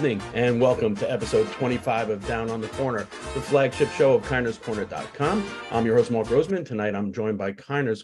evening and welcome to episode 25 of Down on the Corner, the flagship show of KINER'S I'm your host, Mark Rosenman. Tonight, I'm joined by KINER'S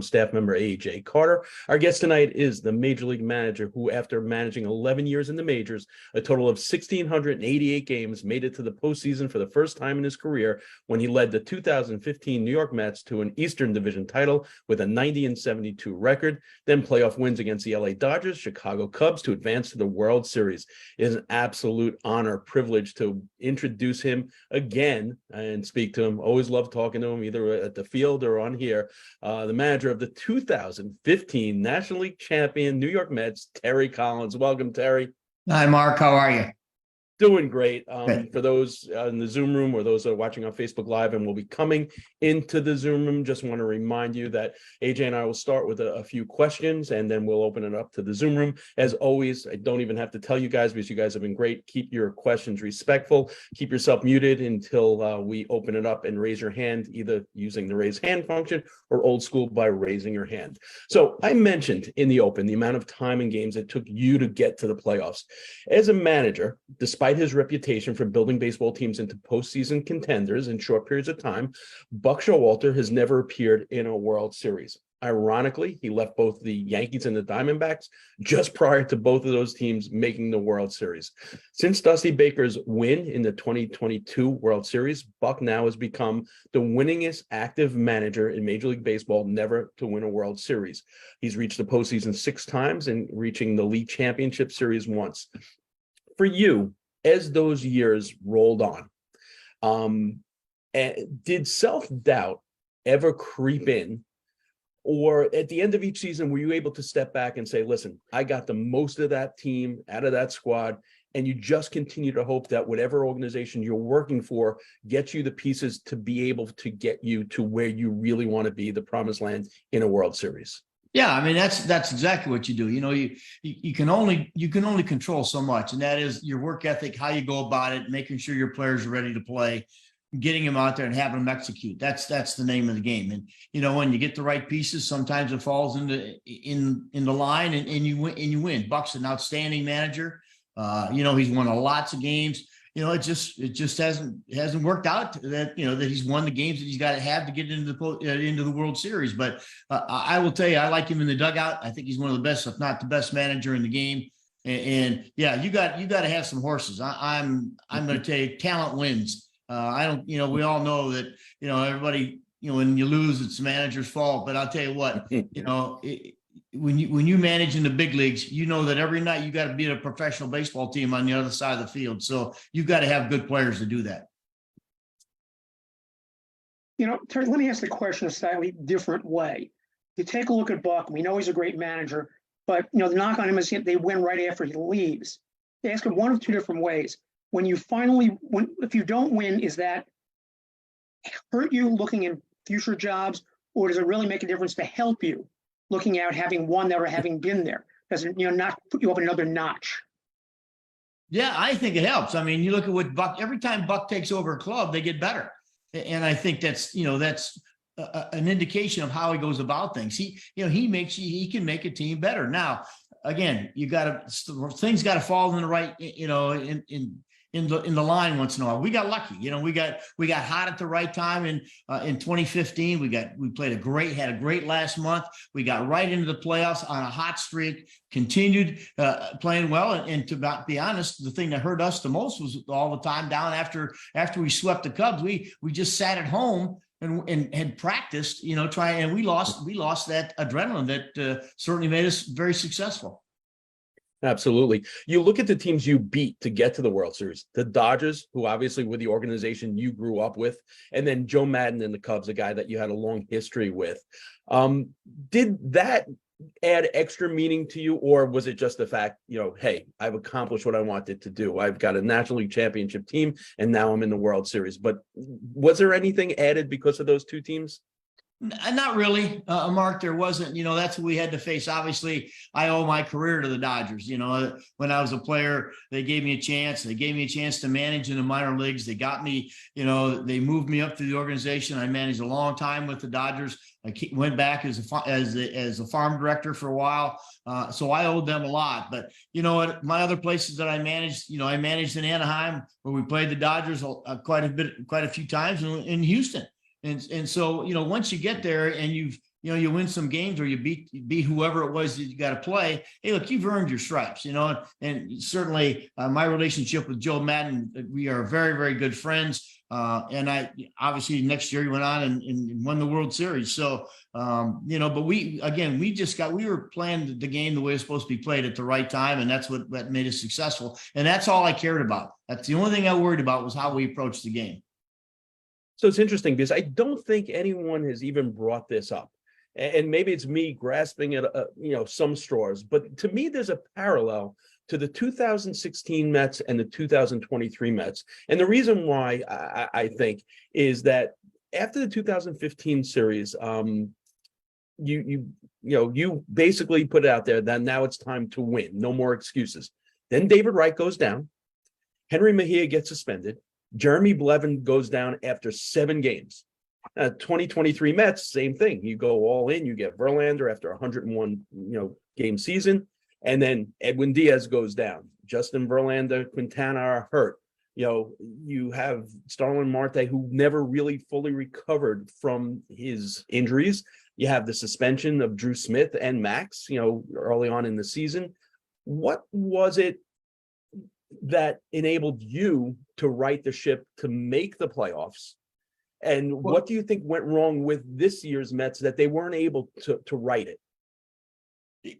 staff member AJ Carter. Our guest tonight is the Major League manager who, after managing 11 years in the majors, a total of 1,688 games, made it to the postseason for the first time in his career when he led the 2015 New York Mets to an Eastern Division title with a 90-72 record, then playoff wins against the LA Dodgers, Chicago Cubs to advance to the World Series. It is an absolute honor, privilege to introduce him again and speak to him. Always love talking to him, either at the field or on here. The manager of the 2015 National League champion New York Mets, Terry Collins. Welcome, Terry. Hi, Mark. How are you? Doing great. For those in the Zoom room or those that are watching on Facebook Live and will be coming into the Zoom room, just want to remind you that AJ and I will start with a few questions and then we'll open it up to the Zoom room. As always, I don't even have to tell you guys because you guys have been great. Keep your questions respectful. Keep yourself muted until we open it up and raise your hand, either using the raise hand function or old school by raising your hand. So I mentioned in the open the amount of time and games it took you to get to the playoffs. As a manager, despite his reputation for building baseball teams into postseason contenders in short periods of time, Buck Showalter has never appeared in a World Series. Ironically, he left both the Yankees and the Diamondbacks just prior to both of those teams making the World Series. Since Dusty Baker's win in the 2022 World Series, Buck now has become the winningest active manager in Major League Baseball never to win a World Series. He's reached the postseason 6 times and reaching the League Championship Series once. For you, as those years rolled on, did self-doubt ever creep in? Or at the end of each season, were you able to step back and say, listen, I got the most of that team out of that squad, and you just continue to hope that whatever organization you're working for gets you the pieces to be able to get you to where you really want to be, the promised land in a World Series? Yeah, I mean that's exactly what you do. You know, you can only control so much, and that is your work ethic, how you go about it, making sure your players are ready to play, getting them out there and having them execute. That's the name of the game. And you know, when you get the right pieces, sometimes it falls in the line, and you win. Buck's an outstanding manager. You know, he's won lots of games. You know, it just hasn't worked out that, you know, that he's won the games that he's got to have to get into the World Series. But I will tell you, I like him in the dugout. I think he's one of the best, if not the best manager in the game. And yeah, you got to have some horses. I'm going to tell you, talent wins. I don't, you know, we all know that, you know, everybody, you know, when you lose, it's the manager's fault. But I'll tell you what, you know, when you manage in the big leagues, you know that every night you got to beat a professional baseball team on the other side of the field. So you've got to have good players to do that. You know, Terry, let me ask the question a slightly different way. You take a look at Buck. We know he's a great manager, but you know the knock on him is they win right after he leaves. They ask him one of two different ways. When you finally, if you don't win, is that hurt you looking in future jobs, or does it really make a difference to help you? Looking at having won there or having been there, does it, you know, not put you up another notch? Yeah, I think it helps. I mean, you look at what Buck, every time Buck takes over a club, they get better. And I think that's, you know, that's an indication of how he goes about things. He can make a team better. Now, again, things got to fall in the right, you know, in the line once in a while. We got lucky, you know, we got hot at the right time in 2015. We had a great last month. We got right into the playoffs on a hot streak, continued playing well. And to be honest, the thing that hurt us the most was all the time down after we swept the Cubs. We just sat at home and had practiced, you know, and we lost that adrenaline that certainly made us very successful. Absolutely. You look at the teams you beat to get to the World Series, the Dodgers, who obviously were the organization you grew up with, and then Joe Madden and the Cubs, a guy that you had a long history with. Did that add extra meaning to you, or was it just the fact, you know, hey, I've accomplished what I wanted to do. I've got a National League championship team, and now I'm in the World Series. But was there anything added because of those two teams? Not really, Mark. There wasn't, that's what we had to face. Obviously, I owe my career to the Dodgers. When I was a player, they gave me a chance. They gave me a chance to manage in the minor leagues. They got me, they moved me up through the organization. I managed a long time with the Dodgers. I went back as a farm director for a while. So I owed them a lot. But my other places that I managed, I managed in Anaheim, where we played the Dodgers quite a few times, in Houston. And so, once you get there and you win some games, or you beat whoever it was that you got to play, hey, look, you've earned your stripes, and certainly my relationship with Joe Madden, we are very, very good friends. And I obviously next year he went on and won the World Series. So, but we were playing the game the way it's supposed to be played at the right time. And that's what made us successful. And that's all I cared about. That's the only thing I worried about, was how we approached the game. So it's interesting, because I don't think anyone has even brought this up, and maybe it's me grasping at some straws, but to me there's a parallel to the 2016 Mets and the 2023 Mets. And the reason why I think is that after the 2015 series, you basically put it out there that now it's time to win, no more excuses. Then David Wright goes down, Henry Mejia gets suspended, Jeremy Blevin goes down after 7 games. 2023 Mets, same thing. You go all in, you get Verlander after 101 game season, and then Edwin Diaz goes down. Justin Verlander, Quintana are hurt. You have Starlin Marte, who never really fully recovered from his injuries. You have the suspension of Drew Smith and Max, early on in the season. What was it that enabled you to right the ship to make the playoffs? And what do you think went wrong with this year's Mets that they weren't able to right it?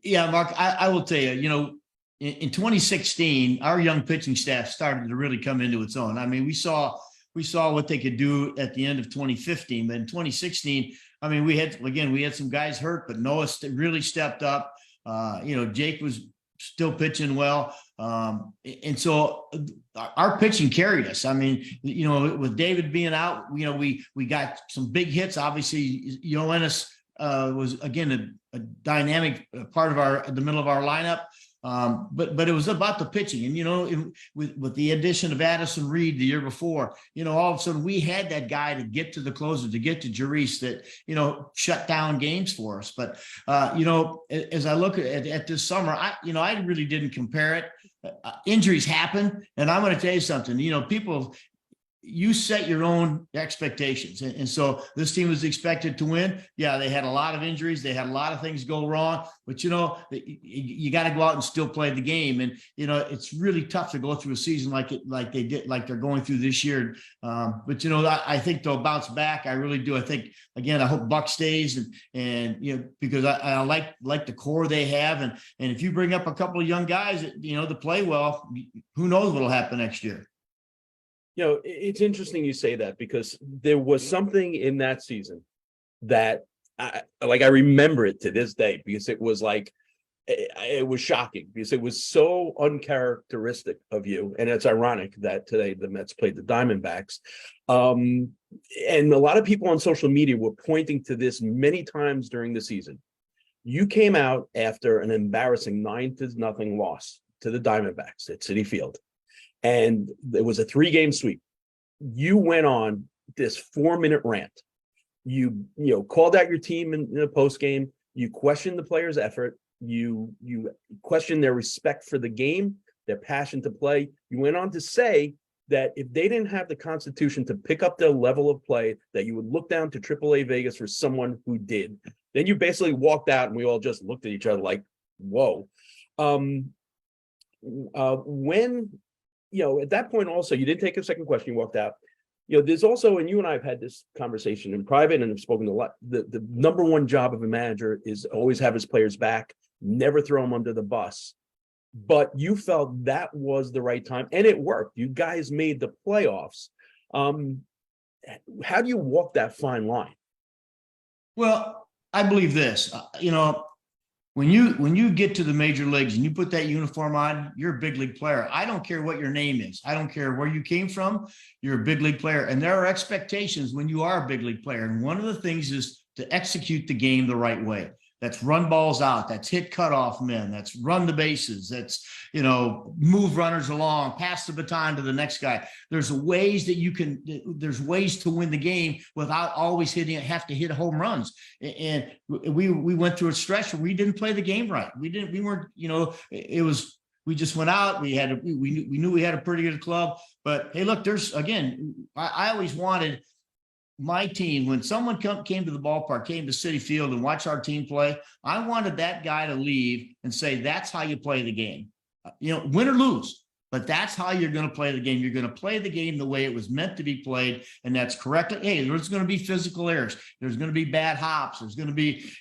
Yeah, Mark, I will tell you, in 2016, our young pitching staff started to really come into its own. I mean, we saw what they could do at the end of 2015, but in 2016, I mean, we had some guys hurt, but Noah really stepped up. Jake was still pitching well. And so our pitching carried us. I mean, with David being out, we got some big hits. Obviously, Yoenis was again a dynamic part of the middle of our lineup. But it was about the pitching, and with the addition of Addison Reed the year before, all of a sudden we had that guy to get to the closer, to get to Jerice, that shut down games for us. But as I look at this summer, I really didn't compare it. Injuries happen, and I'm going to tell you something. People. You set your own expectations. And so this team was expected to win. Yeah, they had a lot of injuries. They had a lot of things go wrong, but you got to go out and still play the game. And, it's really tough to go through a season like they're going through this year. But I think they'll bounce back. I really do. I think, again, I hope Buck stays and because I like the core they have. And if you bring up a couple of young guys, to play well, who knows what'll happen next year. It's interesting you say that, because there was something in that season that I remember it to this day, because it was it was shocking, because it was so uncharacteristic of you. And it's ironic that today the Mets played the Diamondbacks. And a lot of people on social media were pointing to this many times during the season. You came out after an embarrassing 9-0 loss to the Diamondbacks at Citi Field. And it was a 3-game sweep. You went on this 4-minute rant. You called out your team in the post game. You questioned the players' effort. You questioned their respect for the game, their passion to play. You went on to say that if they didn't have the constitution to pick up their level of play, that you would look down to AAA Vegas for someone who did. Then you basically walked out, and we all just looked at each other like, whoa. At that point also, you didn't take a second question, you walked out. There's also, and you and I have had this conversation in private and have spoken a lot, the number one job of a manager is always have his players back, never throw them under the bus. But you felt that was the right time, and it worked. You guys made the playoffs. How do you walk that fine line? Well, I believe this, when you get to the major leagues and you put that uniform on, you're a big league player. I don't care what your name is. I don't care where you came from. You're a big league player. And there are expectations when you are a big league player. And one of the things is to execute the game the right way. That's run balls out. That's hit cutoff men. That's run the bases. That's, move runners along, pass the baton to the next guy. There's ways that there's ways to win the game without always have to hit home runs. And we went through a stretch where we didn't play the game right. We just went out. We knew we had a pretty good club, but hey, look, I always wanted my team, when someone came to the ballpark, came to Citi Field and watched our team play, I wanted that guy to leave and say, that's how you play the game, win or lose, but that's how you're going to play the game. You're going to play the game the way it was meant to be played. And that's correct. Hey, there's going to be physical errors. There's going to be bad hops. There's going to be,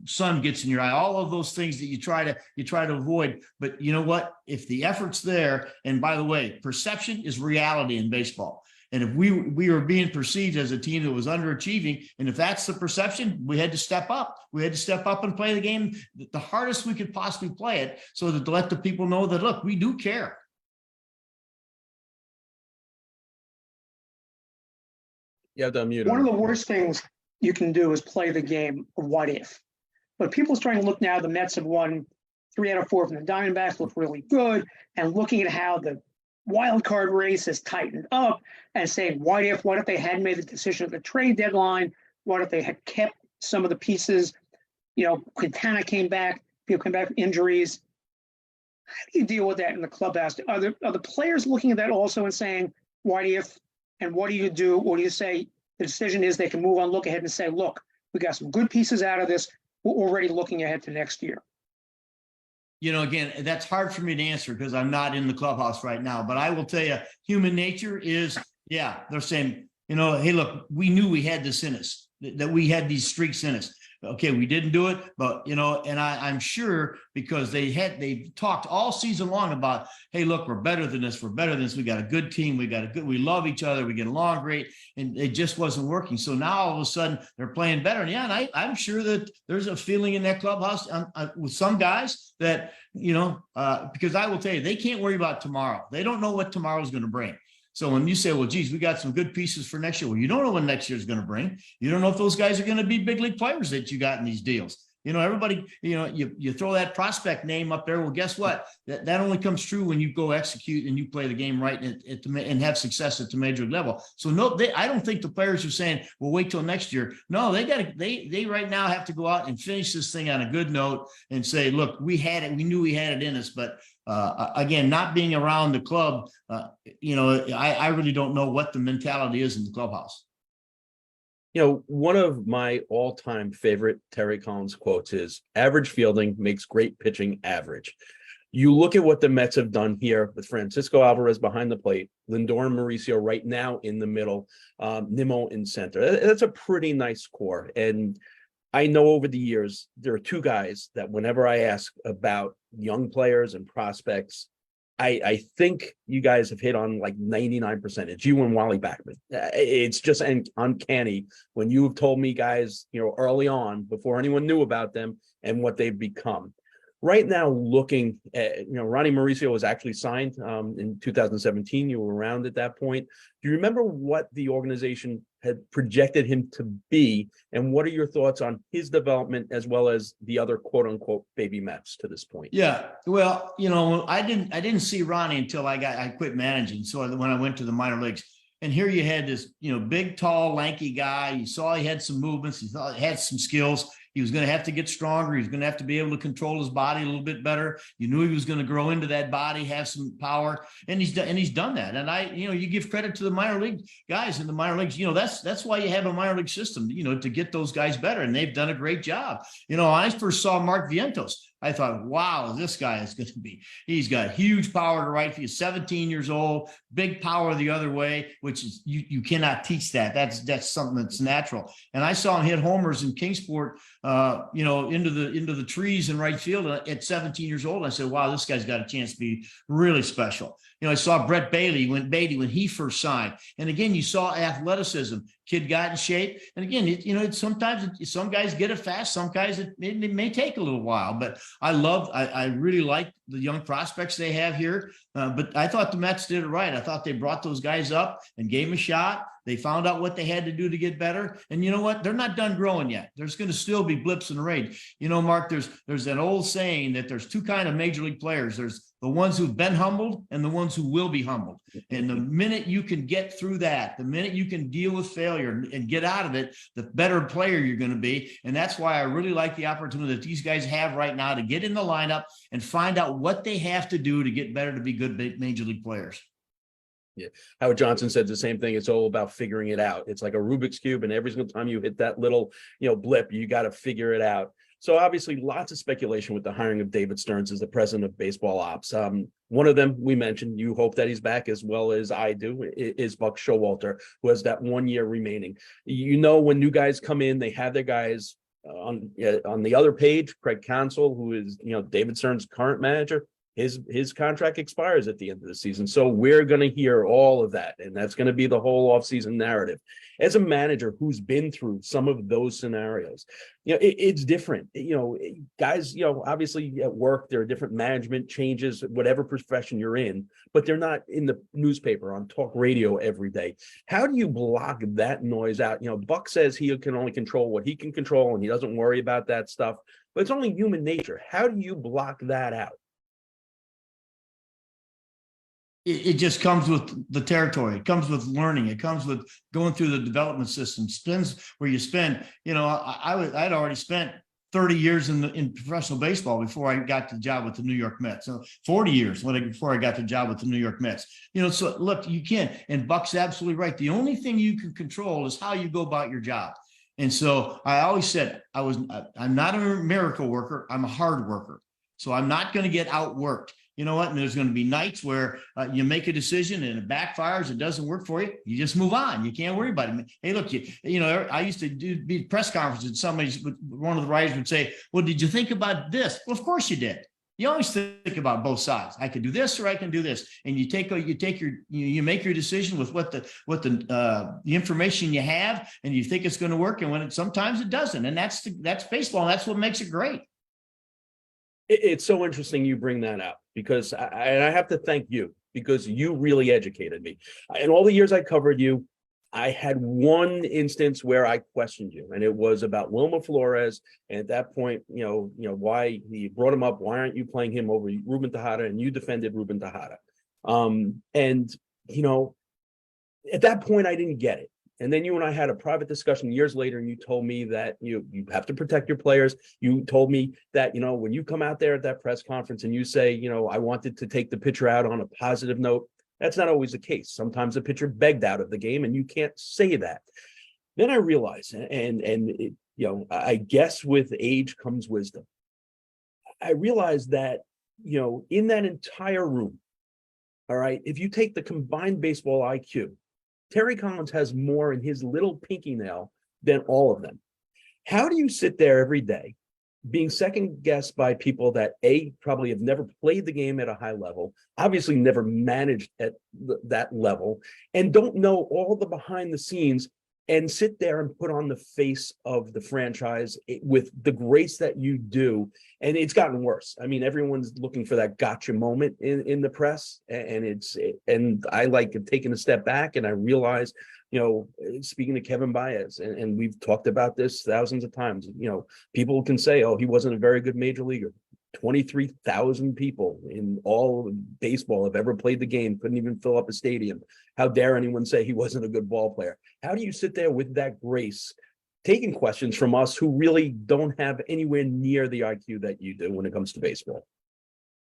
sun gets in your eye, all of those things that you try to avoid. But you know what? If the effort's there, and by the way, perception is reality in baseball. And if we were being perceived as a team that was underachieving, and if that's the perception, we had to step up. We had to step up and play the game the hardest we could possibly play it, so that to let the people know that, look, we do care. Yeah, unmute. One of the worst things you can do is play the game of what if. But people are starting to look now, the Mets have won 3 out of 4 from the Diamondbacks, look really good, and looking at how the wild card race has tightened up and saying, what if they had made the decision at the trade deadline? What if they had kept some of the pieces? Quintana came back, people came back from injuries. How do you deal with that in the clubhouse? Are the players looking at that also and saying, what if, and what do you do? Or do you say the decision is they can move on, look ahead and say, look, we got some good pieces out of this. We're already looking ahead to next year. Again, that's hard for me to answer because I'm not in the clubhouse right now, but I will tell you, human nature is, they're saying, hey, look, we knew we had this in us, that we had these streaks in us. Okay, we didn't do it, but, and I'm sure because they talked all season long about, hey, look, we're better than this. We're better than this. We got a good team. We love each other. We get along great. And it just wasn't working. So now all of a sudden they're playing better. And and I'm sure that there's a feeling in that clubhouse with some guys that, because I will tell you, they can't worry about tomorrow. They don't know what tomorrow is going to bring. So when you say, well, geez, we got some good pieces for next year. Well, you don't know what next year is going to bring. You don't know if those guys are going to be big league players that you got in these deals. Everybody, you throw that prospect name up there. Well, guess what? That only comes true when you go execute and you play the game right and have success at the major league level. So I don't think the players are saying, well, wait till next year. No, they right now have to go out and finish this thing on a good note and say, look, we had it. We knew we had it in us, but again, not being around the club, I really don't know what the mentality is in the clubhouse. One of my all-time favorite Terry Collins quotes is, average fielding makes great pitching average. You look at what the Mets have done here with Francisco Alvarez behind the plate, Lindor and Mauricio right now in the middle, Nimmo in center. That's a pretty nice core. And I know over the years, there are 2 guys that whenever I ask about young players and prospects, I think you guys have hit on like 99%. It's you and Wally Backman. It's just uncanny when you've told me guys, early on before anyone knew about them and what they've become. Right now, looking at, Ronnie Mauricio was actually signed in 2017. You were around at that point. Do you remember what the organization had projected him to be? And what are your thoughts on his development as well as the other quote unquote baby Mets to this point? Yeah, well, I didn't see Ronnie until I quit managing. So when I went to the minor leagues, and here you had this, big, tall, lanky guy. You saw he had some movements. You thought he had some skills. He was going to have to get stronger. He was going to have to be able to control his body a little bit better. You knew he was going to grow into that body, have some power, and he's done that. And you give credit to the minor league guys in the minor leagues. That's why you have a minor league system, to get those guys better, and they've done a great job. When I first saw Mark Vientos, I thought, wow, this guy is going to be, he's got huge power to right. He's 17 years old, big power the other way, which is, you cannot teach that. That's something that's natural. And I saw him hit homers in Kingsport, into the trees in right field at 17 years old. I said, wow, this guy's got a chance to be really special. I saw Brett Baty when he first signed. And again, you saw athleticism. Kid got in shape. And again, sometimes some guys get it fast. Some guys, it may take a little while. But I really like the young prospects they have here. But I thought the Mets did it right. I thought they brought those guys up and gave them a shot. They found out what they had to do to get better. And you know what? They're not done growing yet. There's going to still be blips in the rain. You know, Mark, there's an old saying that there's two kind of major league players. There's the ones who've been humbled and the ones who will be humbled. And the minute you can get through that, the minute you can deal with failure and get out of it, the better player you're going to be. And that's why I really like the opportunity that these guys have right now to get in the lineup and find out what they have to do to get better to be good major league players. Yeah. Howard Johnson said the same thing. It's all about figuring it out. It's like a Rubik's Cube, and every single time you hit that little, blip, you got to figure it out. So obviously lots of speculation with the hiring of David Stearns as the president of baseball ops. One of them we mentioned, you hope that he's back as well as I do, is Buck Showalter, who has that 1 year remaining. When new guys come in, they have their guys on the other page. Craig Counsell, who is, David Stearns' current manager, his contract expires at the end of the season. So we're going to hear all of that. And that's going to be the whole offseason narrative. As a manager who's been through some of those scenarios, it's different. Guys, obviously at work, there are different management changes, whatever profession you're in, but they're not in the newspaper, on talk radio every day. How do you block that noise out? Buck says he can only control what he can control, and he doesn't worry about that stuff, but it's only human nature. How do you block that out? It just comes with the territory. It comes with learning. It comes with going through the development system. Spends where you spend. I'd already spent 30 years in professional baseball before I got the job with the New York Mets. So 40 years before I got the job with the New York Mets. So look, you can. And Buck's absolutely right. The only thing you can control is how you go about your job. And so I always said I'm not a miracle worker. I'm a hard worker. So I'm not going to get outworked. You know what? And there's going to be nights where you make a decision and it backfires. It doesn't work for you. You just move on. You can't worry about it. Hey, look, I used to be press conferences. One of the writers would say, "Well, did you think about this?" Well, of course you did. You always think about both sides. I can do this or I can do this, and you make your decision with what the information you have, and you think it's going to work. And sometimes it doesn't, and that's baseball. And that's what makes it great. It's so interesting you bring that up, because I have to thank you, because you really educated me. In all the years I covered you, I had one instance where I questioned you, and it was about Wilmer Flores. And at that point, why he brought him up. Why aren't you playing him over Ruben Tejada? And you defended Ruben Tejada. At that point, I didn't get it. And then you and I had a private discussion years later, and you told me that you have to protect your players. You told me that, when you come out there at that press conference and you say, I wanted to take the pitcher out on a positive note, that's not always the case. Sometimes the pitcher begged out of the game, and you can't say that. Then I realized, I guess with age comes wisdom. I realized that, in that entire room, all right, if you take the combined baseball IQ, Terry Collins has more in his little pinky nail than all of them. How do you sit there every day being second guessed by people that probably have never played the game at a high level, obviously never managed at that level, and don't know all the behind the scenes, and sit there and put on the face of the franchise with the grace that you do? And it's gotten worse. I mean, everyone's looking for that gotcha moment in the press, and I like taking a step back, and I realize, speaking to Kevin Baez, and we've talked about this thousands of times, people can say, oh, he wasn't a very good major leaguer. 23,000 people in all of baseball have ever played the game, couldn't even fill up a stadium. How dare anyone say he wasn't a good ball player? How do you sit there with that grace, taking questions from us who really don't have anywhere near the IQ that you do when it comes to baseball?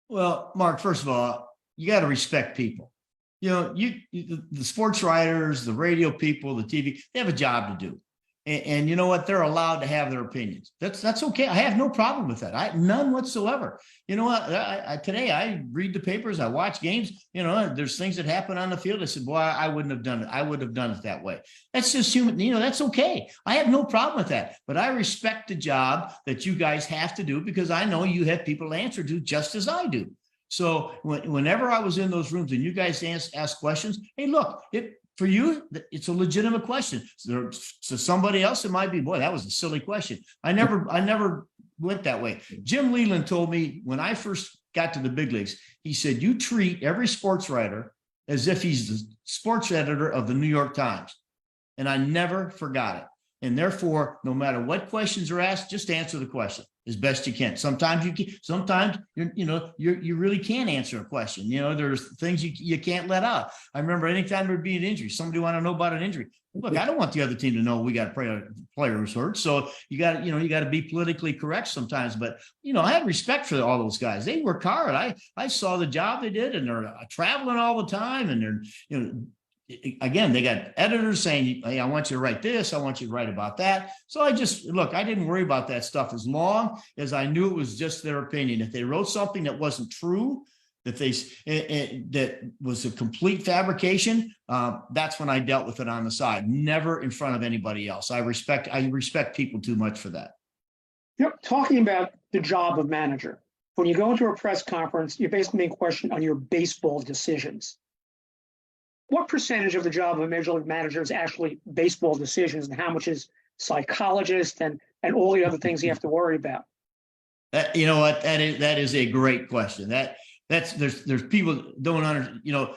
Well, Mark, first of all, you got to respect people. The sports writers, the radio people, the TV, they have a job to do. And you know what? They're allowed to have their opinions. That's okay. I have no problem with that. None whatsoever. You know what? Today I read the papers. I watch games. There's things that happen on the field. I said, boy, I wouldn't have done it. I would have done it that way. That's just human. That's okay. I have no problem with that. But I respect the job that you guys have to do, because I know you have people to answer to just as I do. So whenever I was in those rooms and you guys ask questions, hey, look, for you, it's a legitimate question. So somebody else, it might be, boy, that was a silly question. I never went that way. Jim Leland told me when I first got to the big leagues. He said, you treat every sports writer as if he's the sports editor of the New York Times. And I never forgot it. And therefore, no matter what questions are asked, just answer the question as best you can. Sometimes you can, sometimes you really can't answer a question. There's things you can't let out. I remember anytime there'd be an injury, somebody want to know about an injury. Look, I don't want the other team to know we got a player who's hurt. So you got to be politically correct sometimes. But I had respect for all those guys. They work hard. I saw the job they did, and they're traveling all the time, and they're again, they got editors saying, hey, I want you to write this, I want you to write about that. So I didn't worry about that stuff as long as I knew it was just their opinion. If they wrote something that wasn't true, that was a complete fabrication, that's when I dealt with it on the side, never in front of anybody else. I respect people too much for that. Talking about the job of manager, when you go into a press conference, you're basically being questioned on your baseball decisions. What percentage of the job of a major league manager is actually baseball decisions, and how much is psychologist and all the other things you have to worry about? You know what? That is a great question. There's people don't understand.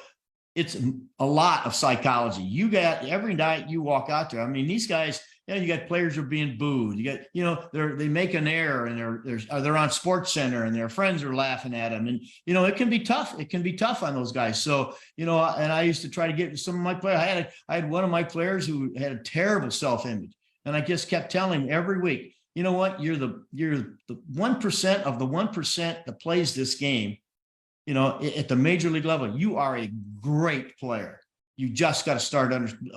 It's a lot of psychology. You got every night you walk out there. I mean, these guys. You got players who are being booed. You got, they make an error, and they're on Sports Center, and their friends are laughing at them, and it can be tough. It can be tough on those guys. So and I used to try to get some of my players. I had one of my players who had a terrible self-image, and I just kept telling him every week, you know what, you're the 1% of the 1% that plays this game. At the major league level, you are a great player. You just got to start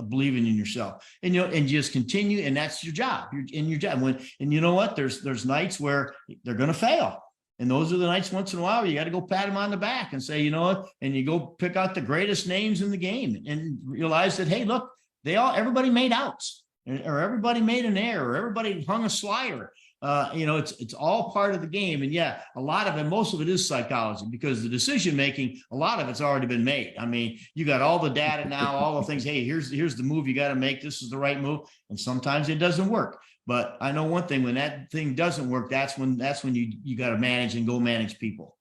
believing in yourself, and and just continue. And that's your job. You're in your job. And you know what? There's nights where they're going to fail, and those are the nights once in a while where you got to go pat them on the back and say, you know what? And you go pick out the greatest names in the game and realize that, hey, look, everybody made outs, or everybody made an error, or everybody hung a slider. It's all part of the game. And yeah, a lot of it, most of it is psychology, because the decision making, a lot of it's already been made. I mean, you got all the data now, all the things. Hey, here's the move you got to make. This is the right move. And sometimes it doesn't work. But I know one thing: when that thing doesn't work, that's when you got to manage and go manage people.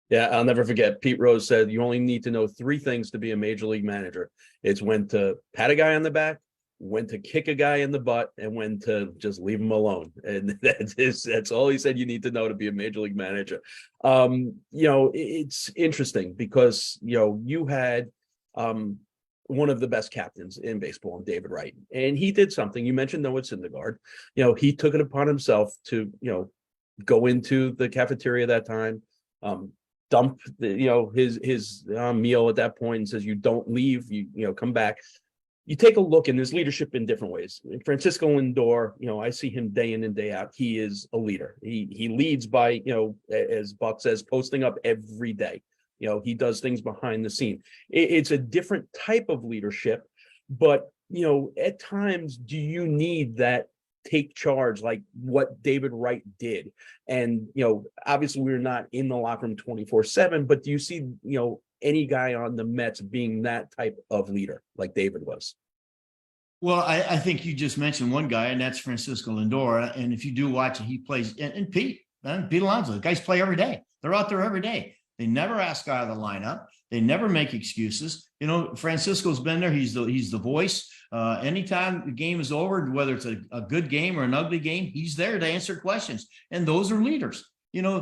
Yeah, I'll never forget. Pete Rose said you only need to know 3 things to be a major league manager. It's when to pat a guy on the back, when to kick a guy in the butt, and when to just leave him alone. And that's all he said you need to know to be a major league manager. It's interesting because you had one of the best captains in baseball, David Wright, and he did something. You mentioned Noah Syndergaard. He took it upon himself to go into the cafeteria that time, dump his meal at that point, and says, you don't leave, you come back. You take a look, and there's leadership in different ways. Francisco Lindor, I see him day in and day out. He is a leader. He leads by, as Buck says, posting up every day. He does things behind the scene. It's a different type of leadership, but at times, do you need that take charge like what David Wright did? And obviously we're not in the locker room 24/7, but do you see any guy on the Mets being that type of leader like David was? Well, I think you just mentioned one guy, and that's Francisco Lindor. And if you do watch it, he plays, and Pete Alonso, the guys play every day. They're out there every day. They never ask out of the lineup. They never make excuses. Francisco's been there. He's the voice. Anytime the game is over, whether it's a good game or an ugly game, he's there to answer questions. And those are leaders.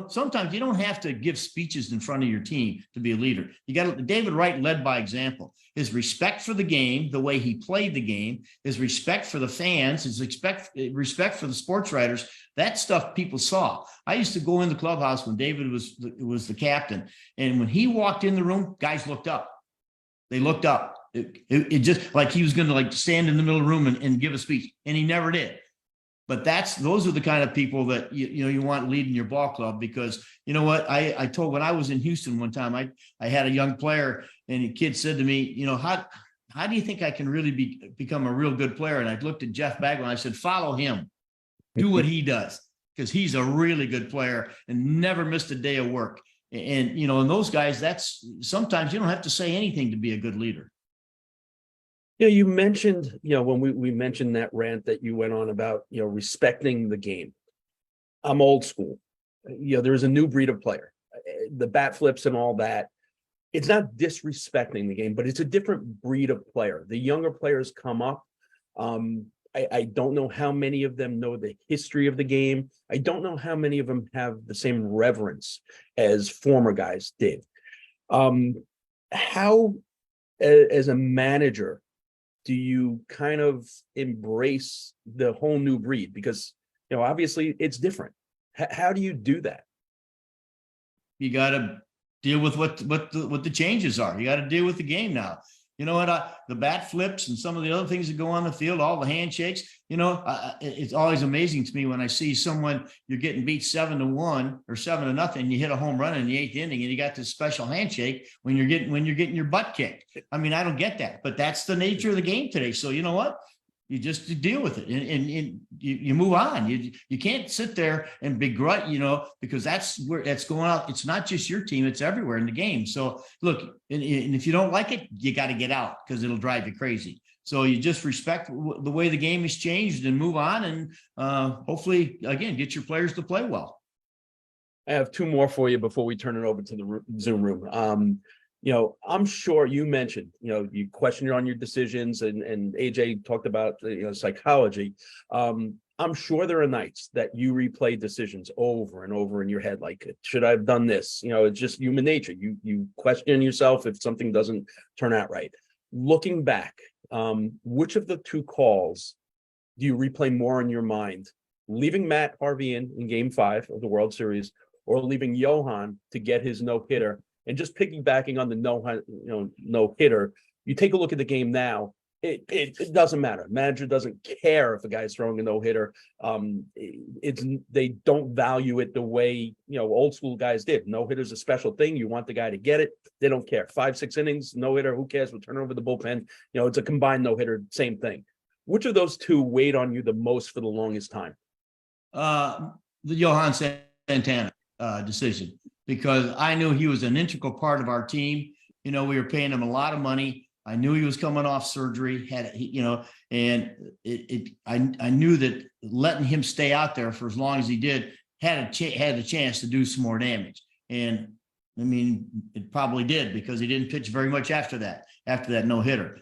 Sometimes you don't have to give speeches in front of your team to be a leader. David Wright led by example. His respect for the game, the way he played the game, his respect for the fans, his respect for the sports writers, that stuff people saw. I used to go in the clubhouse when David was the captain. And when he walked in the room, guys looked up. They looked up. It just like he was going to stand in the middle of the room and give a speech. And he never did. But those are the kind of people that you want leading your ball club, because I told, when I was in Houston one time, I had a young player, and a kid said to me, how do you think I can really become a real good player? And I looked at Jeff Bagwell and I said, follow him, do what he does, because he's a really good player and never missed a day of work. And and those guys, that's sometimes you don't have to say anything to be a good leader. You mentioned, when we mentioned that rant that you went on about, respecting the game. I'm old school. There's a new breed of player. the bat flips and all that. It's not disrespecting the game, but it's a different breed of player. The younger players come up. I don't know how many of them know the history of the game. I don't know how many of them have the same reverence as former guys did. How, as a manager, do you kind of embrace the whole new breed? Because, obviously it's different. How do you do that? You got to deal with what the changes are. You got to deal with the game now. You know what? The bat flips and some of the other things that go on the field, all the handshakes. It's always amazing to me when I see someone, you're getting beat 7-1 or 7-0, and you hit a home run in the 8th inning, and you got this special handshake when you're getting your butt kicked. I mean, I don't get that, but that's the nature of the game today. So you know what? You just deal with it and you move on. You can't sit there and begrudge, because that's where it's going out. It's not just your team, it's everywhere in the game. So look, and if you don't like it, you got to get out because it'll drive you crazy. So you just respect the way the game has changed and move on, and hopefully, again, get your players to play well. I have two more for you before we turn it over to the Zoom room. I'm sure you mentioned, you question on your decisions, and AJ talked about, psychology. I'm sure there are nights that you replay decisions over and over in your head, like, should I have done this? It's just human nature. You question yourself if something doesn't turn out right. Looking back, which of the two calls do you replay more in your mind? Leaving Matt Harvey in Game 5 of the World Series, or leaving Johan to get his no-hitter? And just piggybacking on the no hitter, you take a look at the game now. It doesn't matter. Manager doesn't care if a guy's throwing a no hitter. They don't value it the way old school guys did. No hitter's a special thing. You want the guy to get it. They don't care. 5-6 innings, no hitter. Who cares? We'll turn over the bullpen. It's a combined no hitter. Same thing. Which of those two weighed on you the most for the longest time? The Johan Santana decision. Because I knew he was an integral part of our team. We were paying him a lot of money. I knew he was coming off surgery, and I knew that letting him stay out there for as long as he did had the chance to do some more damage. And I mean, it probably did, because he didn't pitch very much after that no hitter.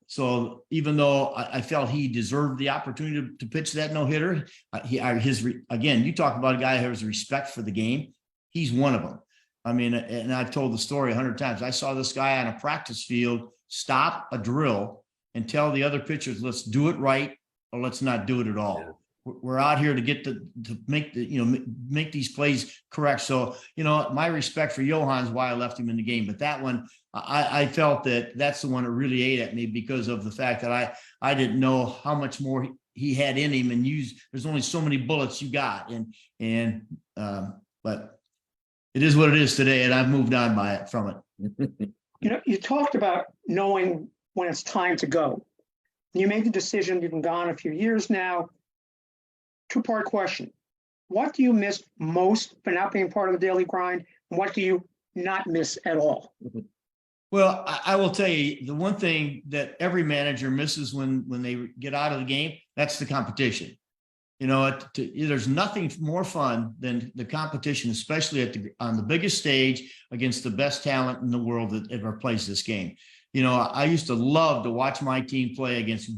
So even though I felt he deserved the opportunity to pitch that no hitter, again, you talk about a guy who has respect for the game. He's one of them. I mean, and I've told the story 100 times. I saw this guy on a practice field stop a drill and tell the other pitchers, let's do it right, or let's not do it at all. Yeah. We're out here to get to make make these plays correct. So, my respect for Johan's why I left him in the game. But that one, I felt that's the one that really ate at me, because of the fact that I didn't know how much more he had in him, and there's only so many bullets you got. But it is what it is today, and I've moved on from it. You talked about knowing when it's time to go. You made the decision. You've been gone a few years now. Two-part question. What do you miss most for not being part of the daily grind? And what do you not miss at all? Well, I will tell you, the one thing that every manager misses when they get out of the game, that's the competition. There's nothing more fun than the competition, especially on the biggest stage against the best talent in the world that ever plays this game. I used to love to watch my team play against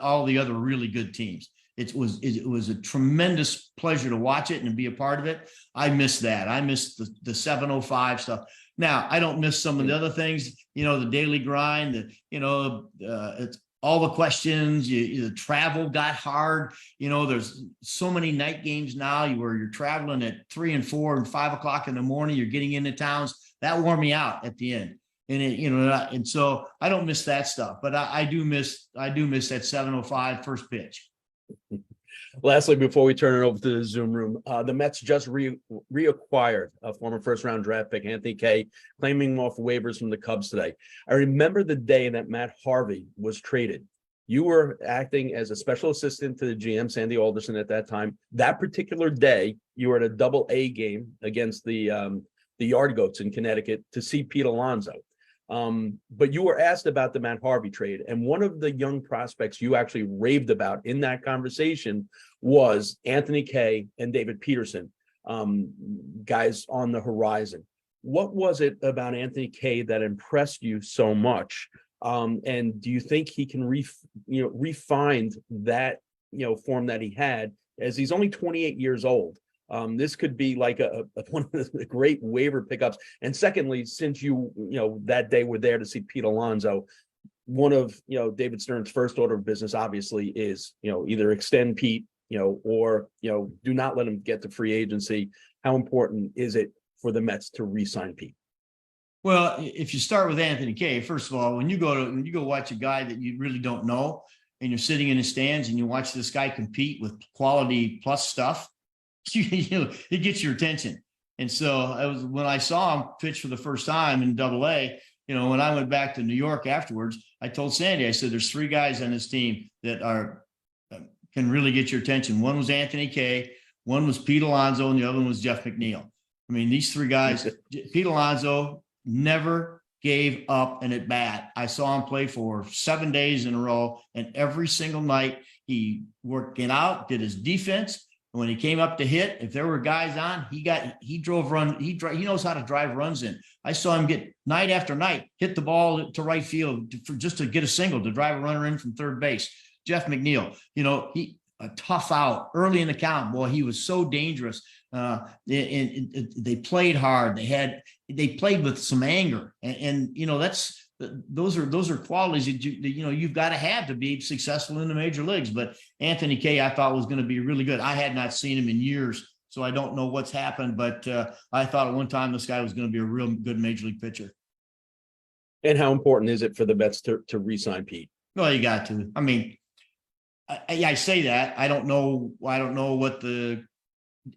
all the other really good teams. It was a tremendous pleasure to watch it and be a part of it. I miss that. I miss the 705 stuff. Now, I don't miss some of the other things, the daily grind, it's all the questions, the travel got hard. There's so many night games now where you're traveling at 3 and 4 and 5 o'clock in the morning. You're getting into towns. That wore me out at the end. And so I don't miss that stuff, but I do miss that 705 first pitch. Lastly, before we turn it over to the Zoom room, the Mets just reacquired a former first-round draft pick, Anthony Kay, claiming him off waivers from the Cubs today. I remember the day that Matt Harvey was traded. You were acting as a special assistant to the GM, Sandy Alderson, at that time. That particular day, you were at a Double-A game against the Yard Goats in Connecticut to see Pete Alonso. But you were asked about the Matt Harvey trade, and one of the young prospects you actually raved about in that conversation was Anthony Kay and David Peterson, guys on the horizon. what was it about Anthony Kay that impressed you so much? And do you think he can refine that, form that he had, as he's only 28 years old? This could be like one of the great waiver pickups. And secondly, since that day were there to see Pete Alonso, one of David Stern's first order of business obviously is either extend Pete, or do not let him get to free agency. How important is it for the Mets to re-sign Pete? Well, if you start with Anthony Kay, first of all, when you go watch a guy that you really don't know, and you're sitting in the stands and you watch this guy compete with quality plus stuff, it gets your attention. And so when I saw him pitch for the first time in Double-A, when I went back to New York afterwards, I told Sandy, I said, there's 3 guys on this team that can really get your attention. One was Anthony Kay, one was Pete Alonso, and the other one was Jeff McNeil. I mean, these 3 guys, Pete Alonso never gave up an at bat. I saw him play for 7 days in a row, and every single night he worked it out, did his defense. When he came up to hit, if there were guys on, he knows how to drive runs in. I saw him get night after night, hit the ball to right field just to get a single, to drive a runner in from third base. Jeff McNeil, a tough out early in the count. Boy, he was so dangerous. They played hard. They played with some anger, and those are qualities that you've got to have to be successful in the major leagues. But Anthony Kay, I thought, was going to be really good. I had not seen him in years, so I don't know what's happened. But I thought at one time this guy was going to be a real good major league pitcher. And how important is it for the Mets to re-sign Pete? Well, you got to. I mean, I say that. I don't know what the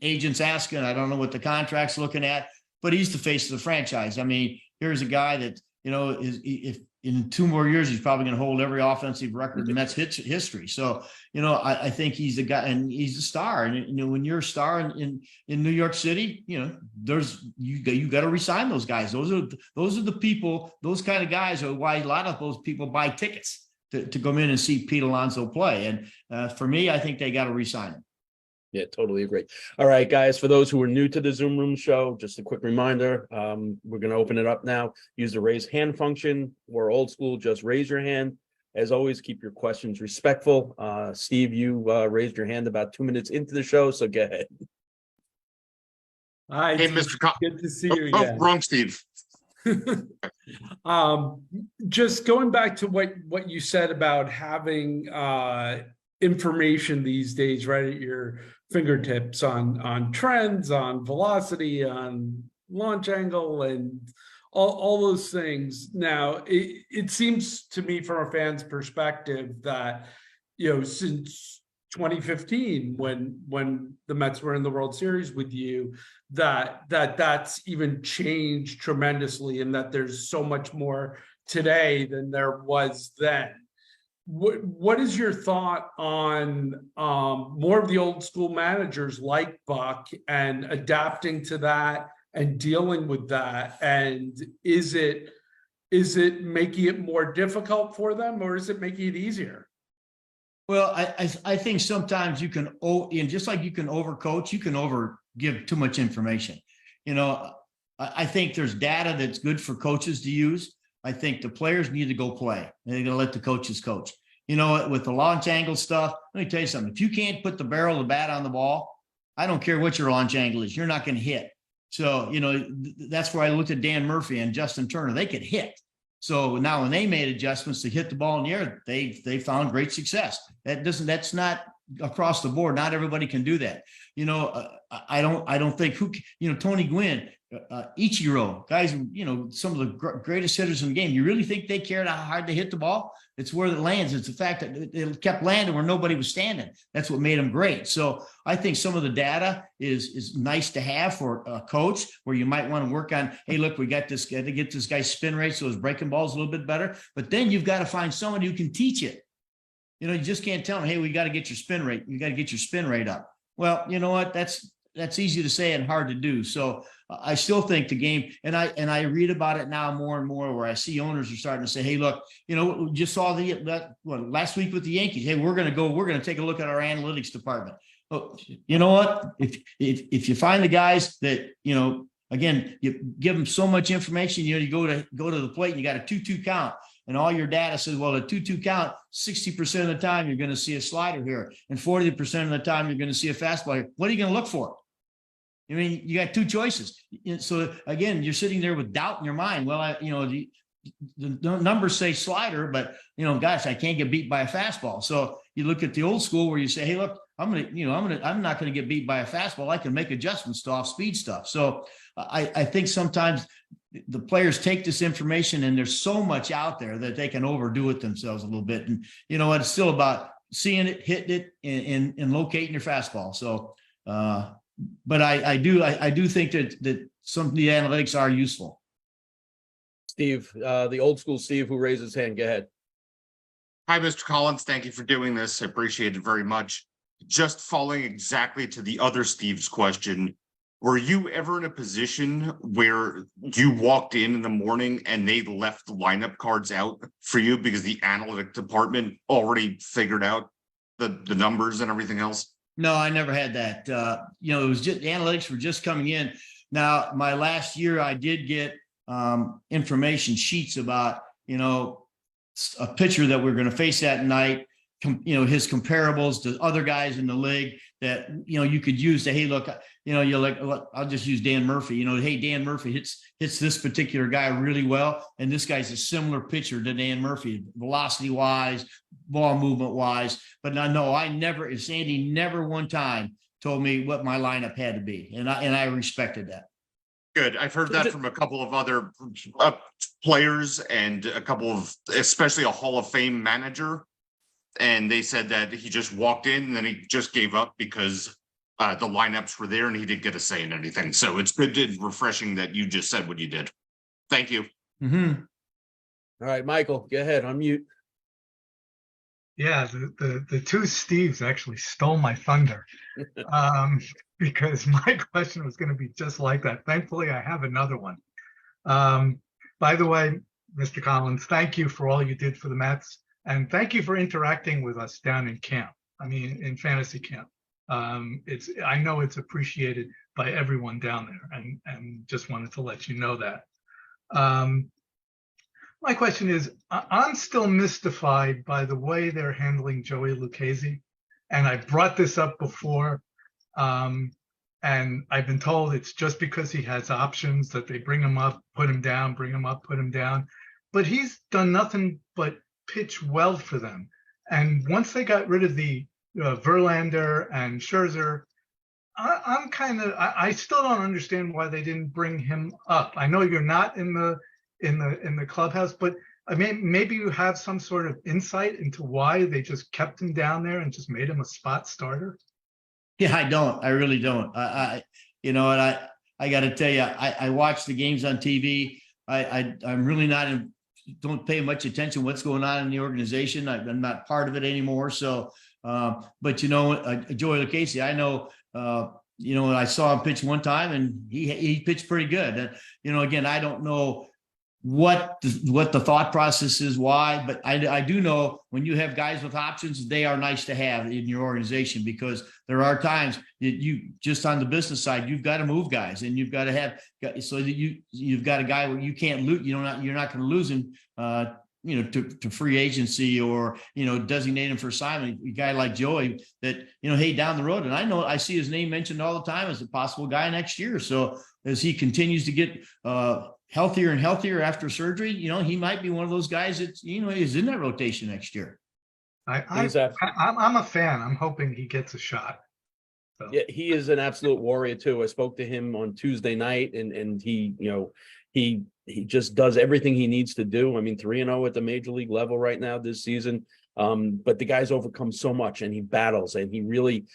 agent's asking. I don't know what the contract's looking at. But he's the face of the franchise. I mean, here's a guy that if in 2 more years, he's probably going to hold every offensive record in the Mets history. So, I think he's a guy, and he's a star. And, when you're a star in New York City, you got to resign those guys. Those are the people, those kind of guys are why a lot of those people buy tickets to come in and see Pete Alonso play. And for me, I think they got to resign him. Yeah, totally agree. All right, guys, for those who are new to the Zoom Room show, just a quick reminder, we're going to open it up now. Use the raise hand function. We're old school, just raise your hand. As always, keep your questions respectful. Steve, you raised your hand about 2 minutes into the show, so go ahead. Hi, hey, Mr. Good to see you again. Wrong, Steve. Just going back to what you said about having information these days right at your fingertips on trends, on velocity, on launch angle, and all those things. Now, it seems to me from a fan's perspective that, since 2015, when the Mets were in the World Series with you, that's even changed tremendously, and that there's so much more today than there was then. What is your thought on more of the old school managers like Buck and adapting to that and dealing with that? And is it making it more difficult for them, or is it making it easier? Well, I think sometimes you can, and just like you can overcoach, you can over give too much information. I think there's data that's good for coaches to use. I think the players need to go play. They're going to let the coaches coach. With the launch angle stuff, let me tell you something. If you can't put the barrel of the bat on the ball, I don't care what your launch angle is, you're not going to hit. So, that's where I looked at Dan Murphy and Justin Turner. They could hit. So now when they made adjustments to hit the ball in the air, they found great success. That's not across the board. Not everybody can do that. I don't think Tony Gwynn, Ichiro, guys, some of the greatest hitters in the game. You really think they cared how hard they hit the ball? It's where it lands. It's the fact that it kept landing where nobody was standing. That's what made them great. So I think some of the data is nice to have for a coach, where you might want to work on, hey, look, we got this guy to get this guy's spin rate so his breaking ball is a little bit better. But then you've got to find somebody who can teach it. You just can't tell them, hey, we got to get your spin rate. You got to get your spin rate up. Well, you know what? That's easy to say and hard to do. So I still think the game, and I read about it now more and more, where I see owners are starting to say, hey, look, we just saw last week with the Yankees. Hey, we're going to take a look at our analytics department. Oh, you know what? If you find the guys that, again, you give them so much information. You go to the plate and you got a 2-2 count, and all your data says, well, a 2-2 count, 60% of the time you're going to see a slider here, and 40% of the time you're going to see a fastball here. What are you going to look for? I mean, you got two choices. So again, you're sitting there with doubt in your mind. Well, the numbers say slider, but gosh, I can't get beat by a fastball. So you look at the old school where you say, hey, look, I'm not going to get beat by a fastball. I can make adjustments to off speed stuff. So I think sometimes the players take this information, and there's so much out there that they can overdo it themselves a little bit. And it's still about seeing it, hitting it, and locating your fastball. So, but I do think that some of the analytics are useful. Steve, the old school Steve who raised his hand. Go ahead. Hi, Mr. Collins. Thank you for doing this. I appreciate it very much. Just following exactly to the other Steve's question, were you ever in a position where you walked in the morning and they left the lineup cards out for you because the analytic department already figured out the numbers and everything else? No, I never had that. It was just analytics were just coming in. Now, my last year, I did get information sheets about, a pitcher that we're going to face that night, his comparables to other guys in the league that, you could use to, hey, look, you're like, I'll just use Dan Murphy, hey, Dan Murphy hits this particular guy really well. And this guy's a similar pitcher to Dan Murphy, velocity wise, ball movement wise. But Sandy never one time told me what my lineup had to be. And I respected that. Good. I've heard that from a couple of other players and a couple of, especially a Hall of Fame manager. And they said that he just walked in and then he just gave up because the lineups were there and he didn't get a say in anything. So it's good and refreshing that you just said what you did. Thank you. Mm-hmm. All right, Michael, go ahead. Unmute. Yeah, the two Steves actually stole my thunder because my question was going to be just like that. Thankfully, I have another one. By the way, Mr. Collins, thank you for all you did for the Mets, and thank you for interacting with us down in camp. I mean, in fantasy camp. I know it's appreciated by everyone down there, and just wanted to let you know that. My question is, I'm still mystified by the way they're handling Joey Lucchesi. And I brought this up before, and I've been told it's just because he has options that they bring him up, put him down, bring him up, put him down. But he's done nothing but pitch well for them. And once they got rid of the Verlander and Scherzer, I still don't understand why they didn't bring him up. I know you're not in the clubhouse, but I mean, maybe you have some sort of insight into why they just kept him down there and just made him a spot starter. Yeah, I don't. I really don't. I got to tell you, I watch the games on TV. I'm really don't pay much attention to what's going on in the organization. I'm not part of it anymore. So, but Joey Lucchesi, I know. I saw him pitch one time, and he pitched pretty good. Again, I don't know what the thought process is, why, but I do know when you have guys with options, they are nice to have in your organization, because there are times that you just on the business side, you've got to move guys, and you've got to have so that you've got a guy where you can't lose, you're not going to lose him to free agency or designate him for assignment. A guy like Joey that hey, down the road, and I see his name mentioned all the time as a possible guy next year. So as he continues to get healthier and healthier after surgery, he might be one of those guys that is in that rotation next year. I'm a fan. I'm hoping he gets a shot. So. Yeah, he is an absolute warrior too. I spoke to him on Tuesday night, and he just does everything he needs to do. I mean, 3-0 at the major league level right now this season. But the guy's overcome so much, and he battles, and he really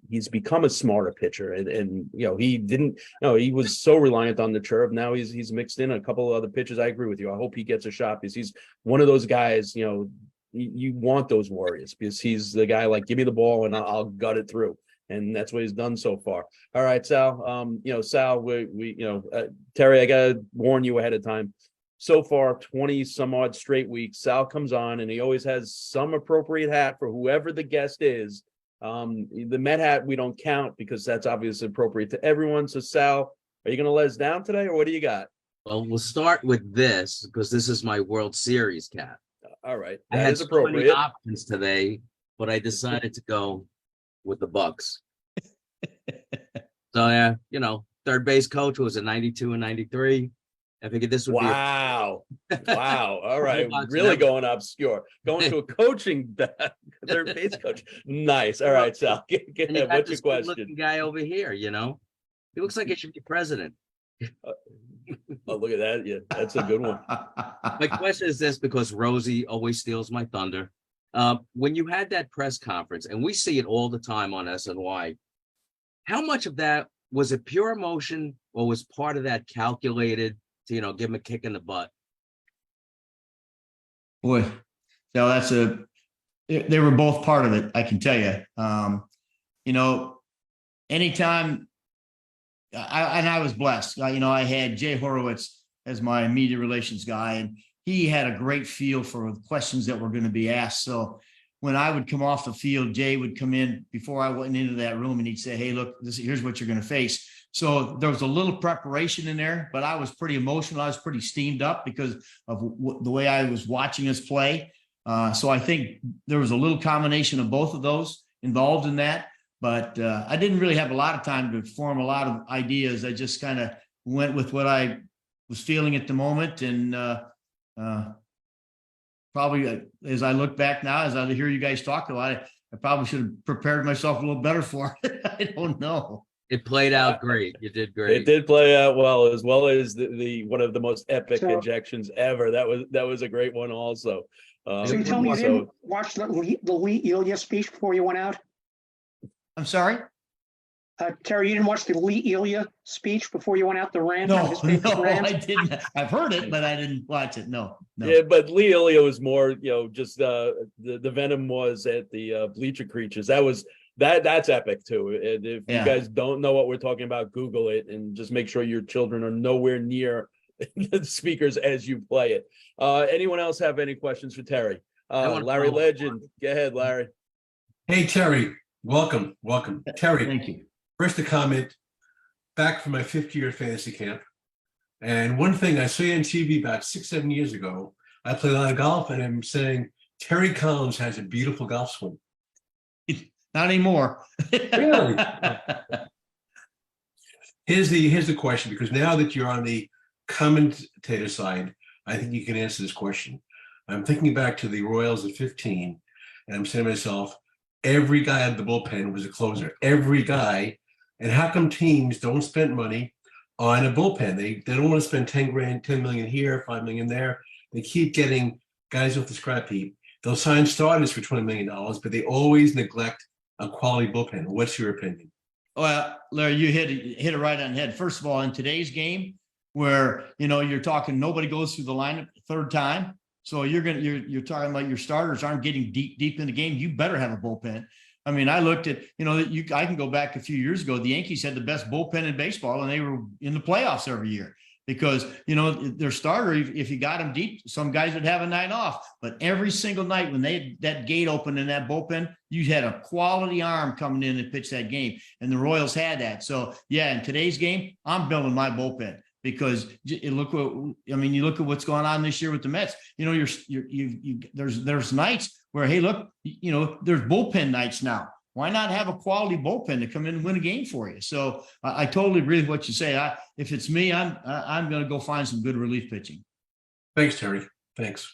he's become a smarter pitcher, and he was so reliant on the curve. Now he's mixed in a couple of other pitches. I agree with you. I hope he gets a shot, because he's one of those guys, you want those warriors, because he's the guy like, give me the ball and I'll gut it through. And that's what he's done so far. All right, Sal. Sal, Terry, I gotta warn you ahead of time. So far, 20 some odd straight weeks, Sal comes on and he always has some appropriate hat for whoever the guest is. The Met hat we don't count because that's obviously appropriate to everyone. So Sal, Are you going to let us down today, or what do you got? Well, we'll start with this because this is my World Series cap. All right, I that had is so many appropriate. options today, but I decided to go with the Bucks. So yeah, third base coach was a 92 and 93. I figured this would Wow. Wow. All right. Bucks Really never- going obscure. Going to a coaching third base coach. Nice. All right, Sal. be. And you got What's your this question? good-looking guy over here, He looks like he should be president. Oh, look at that. Yeah, that's a good one. My question is this, because Rosie always steals my thunder. When you had that press conference, and we see it all the time on SNY, how much of that was it pure emotion, or was part of that calculated to, give him a kick in the butt? Boy, so they were both part of it, I can tell you. Anytime I was blessed, I had Jay Horowitz as my media relations guy, and he had a great feel for the questions that were going to be asked. So when I would come off the field, Jay would come in before I went into that room, and he'd say, "Hey, look, here's what you're going to face." So there was a little preparation in there, but I was pretty emotional. I was pretty steamed up because of the way I was watching us play. So I think there was a little combination of both of those involved in that. But I didn't really have a lot of time to form a lot of ideas. I just kind of went with what I was feeling at the moment. And probably as I look back now, as I hear you guys talk about it, I probably should have prepared myself a little better for it. I don't know. It played out great. You did great. It did play out well as the one of the most epic So- injections ever. That was a great one also. So you tell me you didn't watch the Lee Elia speech before you went out? I'm sorry? Terry, you didn't watch the Lee Elia speech before you went out the rant? No, his famous rant? I didn't. I've heard it, but I didn't watch it. No. Yeah, but Lee Elia was more, just the venom was at the bleacher creatures. That's epic too. And if you guys don't know what we're talking about, Google it and just make sure your children are nowhere near the speakers as you play it. Anyone else have any questions for Terry? Larry Legend, go ahead, Larry. Hey, Terry, welcome. Terry, Thank you. first a comment, back from my 5th year fantasy camp. And one thing I saw on TV about 6-7 years ago, I played a lot of golf, and I'm saying Terry Collins has a beautiful golf swing. Not anymore. Really? Here's the question, because now that you're on the commentator side, I think you can answer this question. I'm thinking back to the Royals at 15, and I'm saying to myself, every guy out of the bullpen was a closer. Every guy. And how come teams don't spend money on a bullpen? They don't want to spend 10 grand, 10 million here, 5 million there. They keep getting guys off the scrap heap. They'll sign starters for $20 million, but they always neglect a quality bullpen. What's your opinion? Well, Larry, you hit it right on the head. First of all, in today's game, where you're talking nobody goes through the lineup third time, so you're talking about your starters aren't getting deep in the game. You better have a bullpen. I mean, I looked at I can go back a few years ago. The Yankees had the best bullpen in baseball, and they were in the playoffs every year because their starter, if you got them deep, some guys would have a night off. But every single night when that gate opened in that bullpen, you had a quality arm coming in and pitch that game, and the Royals had that. So yeah, in today's game, I'm building my bullpen. Because you look at what's going on this year with the Mets. There's nights where, hey, look, there's bullpen nights now. Why not have a quality bullpen to come in and win a game for you? So I totally agree with what you say. If it's me, I'm going to go find some good relief pitching. Thanks, Terry. Thanks.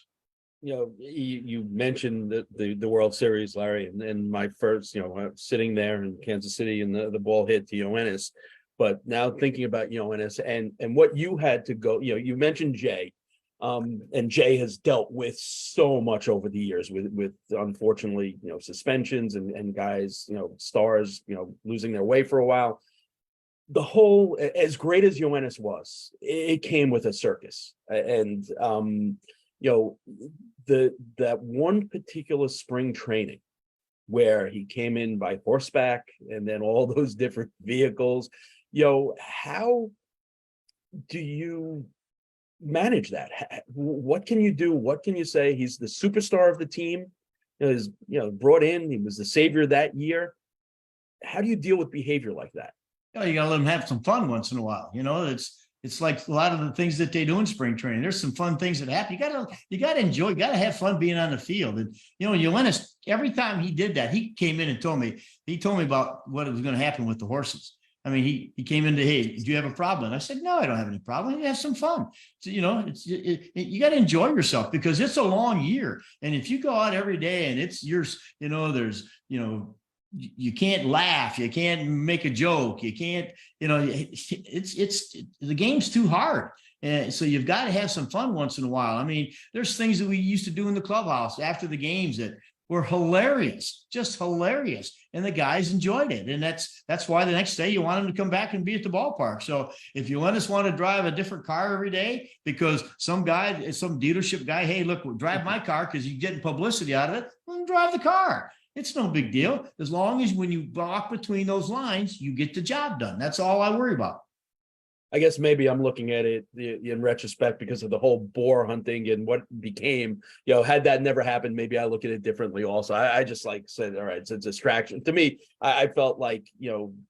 You mentioned the World Series, Larry, and my first, sitting there in Kansas City and the ball hit to Yoenis. But now thinking about Yoenis and what you had to go, you mentioned Jay, and Jay has dealt with so much over the years with unfortunately, suspensions and guys, stars, losing their way for a while. The whole, as great as Yoenis was, it came with a circus. And, that one particular spring training where he came in by horseback and then all those different vehicles, how do you manage that? What can you do? What can you say? He's the superstar of the team. Is brought in. He was the savior that year. How do you deal with behavior like that? you gotta let them have some fun once in a while. It's like a lot of the things that they do in spring training. There's some fun things that happen. You gotta enjoy, you gotta have fun being on the field. And Yoenis, every time he did that, he came in and told me about what was going to happen with the horses. I mean, he came into, hey, do you have a problem? And I said, no, I don't have any problem. You have some fun. So, you got to enjoy yourself because it's a long year. And if you go out every day and it's yours, you can't laugh, you can't make a joke, you can't, it's the game's too hard. And so you've got to have some fun once in a while. I mean, there's things that we used to do in the clubhouse after the games that were hilarious, just hilarious. And the guys enjoyed it. And that's why the next day you want them to come back and be at the ballpark. So if you want to drive a different car every day because some dealership guy, hey, look, we'll drive my car because you're getting publicity out of it, well, drive the car. It's no big deal. As long as when you walk between those lines, you get the job done. That's all I worry about. I guess maybe I'm looking at it in retrospect because of the whole boar hunting and what became, had that never happened, maybe I look at it differently also. I just said, all right, it's a distraction. To me, I felt like,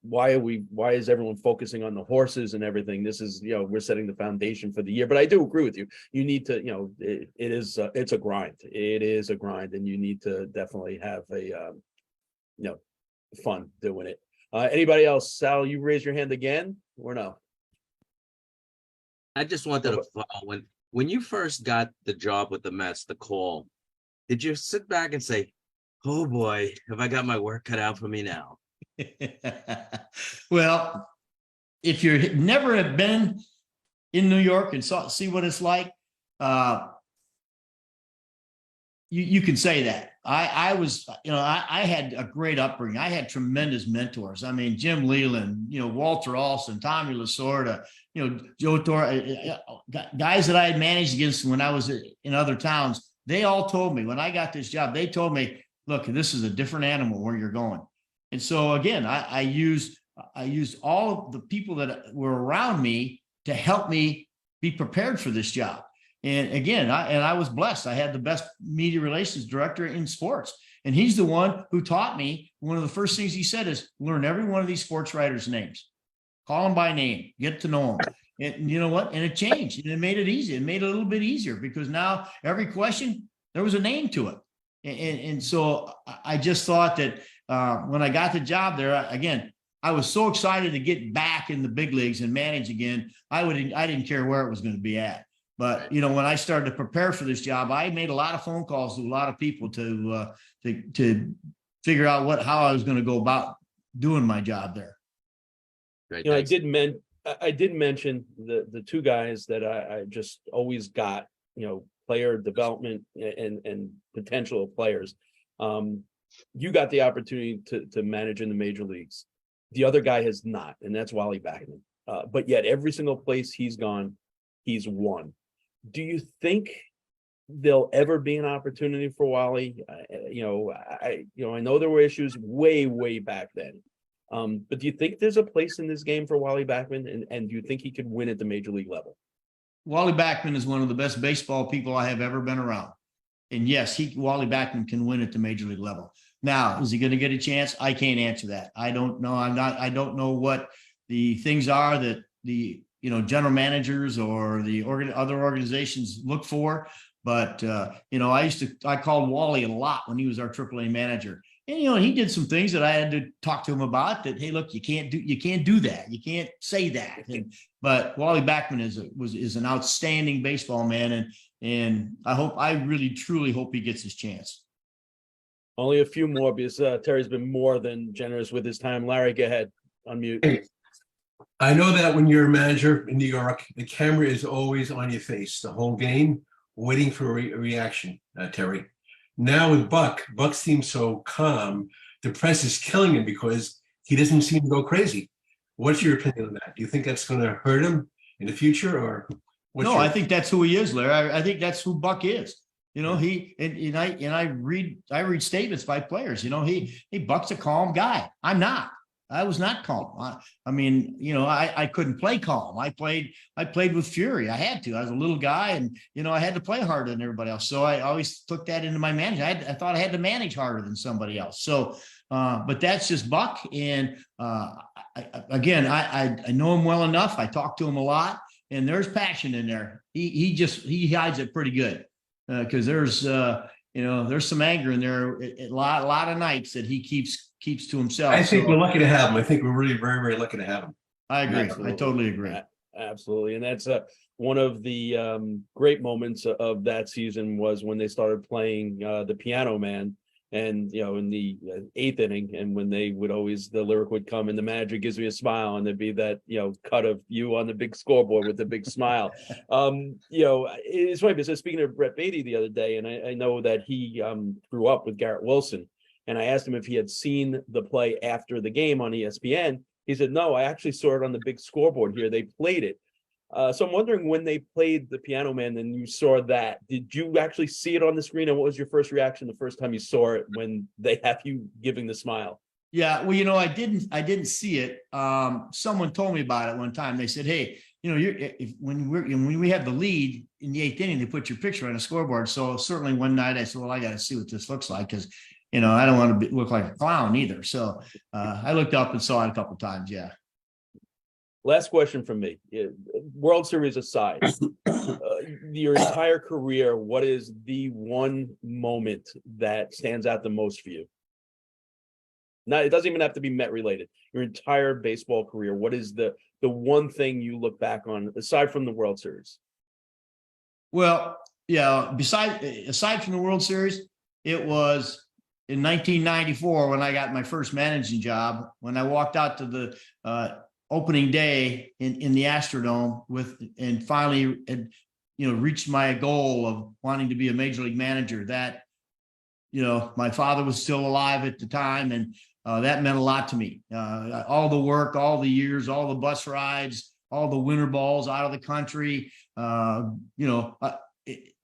why is everyone focusing on the horses and everything? This is, we're setting the foundation for the year. But I do agree with you. You need to, it's a grind. It is a grind, and you need to definitely have fun doing it. Anybody else? Sal, you raise your hand again or no? I just wanted to follow when you first got the job with the Mets, the call, did you sit back and say, oh boy, have I got my work cut out for me now? Well, if you never have been in New York and see what it's like, you can say that. I was, I had a great upbringing. I had tremendous mentors. I mean, Jim Leland, Walter Alston, Tommy Lasorda, Joe Torre, guys that I had managed against when I was in other towns. They all told me when I got this job, they told me, look, this is a different animal where you're going. And so again, I used all of the people that were around me to help me be prepared for this job. And again, I was blessed. I had the best media relations director in sports. And he's the one who taught me, one of the first things he said is learn every one of these sports writers' names. Call them by name, get to know them. And you know what? And it changed. And it made it easy. It made it a little bit easier because now every question, there was a name to it. And so I just thought that when I got the job there, again, I was so excited to get back in the big leagues and manage again. I didn't care where it was going to be at. But, when I started to prepare for this job, I made a lot of phone calls to a lot of people to figure out how I was going to go about doing my job there. Great, I did mention the two guys that I just always got, player development and potential of players. You got the opportunity to manage in the major leagues. The other guy has not, and that's Wally Backman. But yet every single place he's gone, he's won. Do you think there'll ever be an opportunity for Wally? I know there were issues way back then. But do you think there's a place in this game for Wally Backman? And do you think he could win at the major league level? Wally Backman is one of the best baseball people I have ever been around. And yes, Wally Backman can win at the major league level. Now, is he going to get a chance? I can't answer that. I don't know. I don't know what the things are that the general managers or the other organizations look for. But, I called Wally a lot when he was our AAA manager. And, he did some things that I had to talk to him about that, hey, look, you can't do that. You can't say that. But Wally Backman is an outstanding baseball man. And I really, truly hope he gets his chance. Only a few more because Terry's been more than generous with his time. Larry, go ahead. Unmute. I know that when you're a manager in New York, the camera is always on your face the whole game, waiting for a reaction, Terry. Now with Buck seems so calm. The press is killing him because he doesn't seem to go crazy. What's your opinion on that? Do you think that's going to hurt him in the future, or? I think that's who he is, Larry. I think that's who Buck is. I read statements by players. Buck's a calm guy. I'm not. I was not calm. I mean, you know, I couldn't play calm. I played with fury. I had to. I was a little guy, and you know, I had to play harder than everybody else. So I always took that into my management. I thought I had to manage harder than somebody else. So, but that's just Buck. And I know him well enough. I talk to him a lot, and there's passion in there. He hides it pretty good, because there's there's some anger in there. A lot of nights that he keeps to himself. I think we're lucky to have him. I think we're really very, very lucky to have him. I agree. Absolutely. I totally agree. Absolutely. And that's one of the great moments of that season was when they started playing the Piano Man, and you know, in the eighth inning, and when they would always, the lyric would come, and the manager gives me a smile, and there'd be that, you know, cut of you on the big scoreboard with the big smile. You know, it's funny because speaking of Brett Beatty the other day, and I know that he grew up with Garrett Wilson, and I asked him if he had seen the play after the game on ESPN. He said, no, I actually saw it on the big scoreboard here. They played it. So I'm wondering, when they played the Piano Man and you saw that, did you actually see it on the screen? And what was your first reaction the first time you saw it when they have you giving the smile? Yeah, well, you know, I didn't see it. Someone told me about it one time. They said, hey, you know, when we have the lead in the eighth inning, they put your picture on the scoreboard. So certainly one night I said, well, I got to see what this looks like, because, you know, I don't want to look like a clown either. So I looked up and saw it a couple of times. Yeah. Last question from me. World Series aside, your entire career, what is the one moment that stands out the most for you? Now, it doesn't even have to be Met related. Your entire baseball career, what is the one thing you look back on aside from the World Series? Well, yeah, aside from the World Series, it was in 1994 when I got my first managing job, when I walked out to the opening day in the Astrodome and finally had, you know, reached my goal of wanting to be a major league manager. That, you know, my father was still alive at the time, and that meant a lot to me. All the work, all the years, all the bus rides, all the winter balls out of the country, you know,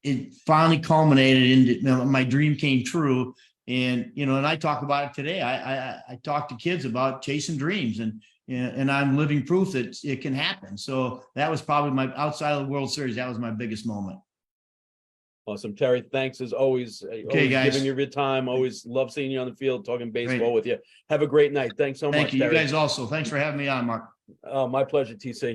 it finally culminated into, you know, my dream came true. And, you know, and I talk about it today. I talk to kids about chasing dreams, and I'm living proof that it can happen. So that was probably outside of the World Series, that was my biggest moment. Awesome. Terry, thanks as always. Okay, guys. Giving you your time. Always love seeing you on the field, talking baseball with you. Have a great night. Thanks so much, Thank you. Terry. You guys also. Thanks for having me on, Mark. My pleasure, TC.